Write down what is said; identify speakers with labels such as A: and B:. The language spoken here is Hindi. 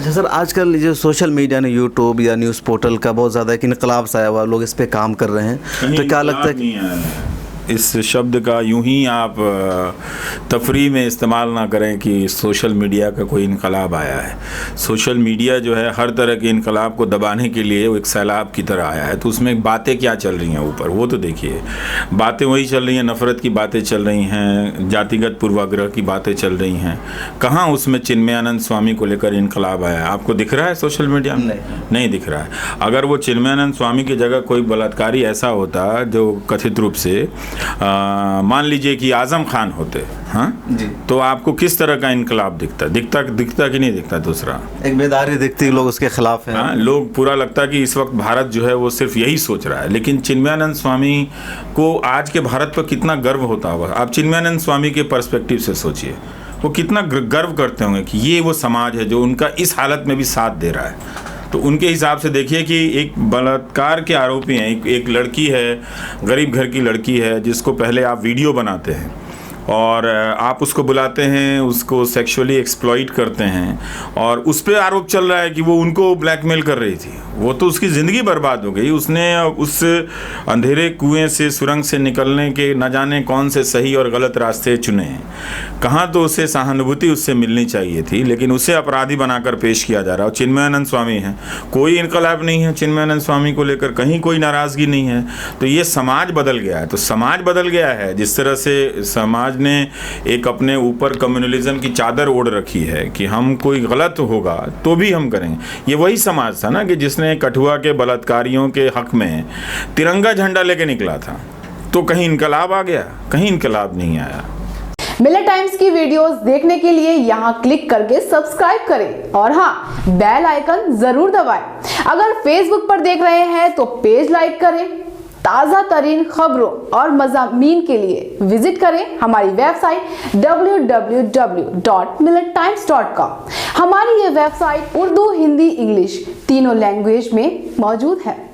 A: अच्छा सर, आजकल जो सोशल मीडिया ने यूट्यूब या न्यूज़ पोर्टल का बहुत ज़्यादा एक इनकलाब सा आया हुआ, लोग इस पे काम कर रहे हैं, तो क्या लगता है कि
B: इस शब्द का यूं ही आप तफरी में इस्तेमाल ना करें कि सोशल मीडिया का कोई इनकलाब आया है। सोशल मीडिया जो है हर तरह के इनकलाब को दबाने के लिए वो एक सैलाब की तरह आया है। तो उसमें बातें क्या चल रही हैं ऊपर, वो तो देखिए, बातें वही चल रही हैं, नफ़रत की बातें चल रही हैं, जातिगत पूर्वाग्रह की बातें चल रही हैं। कहाँ उसमें चिन्मयानंद स्वामी को लेकर इनकलाब आया है? आपको दिख रहा है सोशल मीडिया में? नहीं दिख रहा है। अगर वो चिन्मयानंद स्वामी की जगह कोई बलात्कारी ऐसा होता जो कथित रूप से मान लीजिए कि आजम खान होते, हाँ जी, तो आपको किस तरह का इनकलाब दिखता कि नहीं दिखता? दूसरा
A: एक बेदारी दिखती, लोग उसके खिलाफ हैं।
B: हाँ, लोग पूरा लगता कि इस वक्त भारत जो है वो सिर्फ यही सोच रहा है। लेकिन चिन्मयानंद स्वामी को आज के भारत पर कितना गर्व होता होगा। आप चिन्मयानंद स्वामी के पर्सपेक्टिव से सोचिए, वो कितना गर्व करते होंगे कि ये वो समाज है जो उनका इस हालत में भी साथ दे रहा है। तो उनके हिसाब से देखिए कि एक बलात्कार के आरोपी हैं, एक लड़की है, गरीब घर की लड़की है, जिसको पहले आप वीडियो बनाते हैं और आप उसको बुलाते हैं, उसको सेक्सुअली एक्सप्लॉइट करते हैं और उस पर आरोप चल रहा है कि वो उनको ब्लैकमेल कर रही थी। वो तो उसकी ज़िंदगी बर्बाद हो गई। उसने उस अंधेरे कुएं से, सुरंग से निकलने के न जाने कौन से सही और गलत रास्ते चुने हैं। कहाँ तो उसे सहानुभूति उससे मिलनी चाहिए थी, लेकिन उसे अपराधी बनाकर पेश किया जा रहा है। और चिन्मयानंद स्वामी हैं, कोई इनकलाब नहीं है चिन्मयानंद स्वामी को लेकर, कहीं कोई नाराज़गी नहीं है। तो ये समाज बदल गया है। तो समाज बदल गया है, जिस तरह से समाज ने एक अपने ऊपर कम्युनलिज्म की चादर ओढ़ रखी है कि हम कोई गलत होगा तो भी हम करेंगे। ये वही समाज था ना कि जिसने कठुआ के बलात्कारियों के हक में तिरंगा झंडा लेके निकला था। तो कहीं इनकलाब आ गया? कहीं इनकलाब नहीं आया।
C: मिलत टाइम्स की वीडियोस देखने के लिए यहाँ क्लिक करके सब्सक्राइब करें और हाँ, बेल आइकन जरूर दबाएं। अगर फेसबुक पर देख रहे हैं तो पेज लाइक करें। ताज़ा तरीन खबरों और मज़ामीन के लिए विजिट करें हमारी वेबसाइट www.millettimes.com। हमारी ये वेबसाइट उर्दू, हिंदी, इंग्लिश तीनों लैंग्वेज में मौजूद है।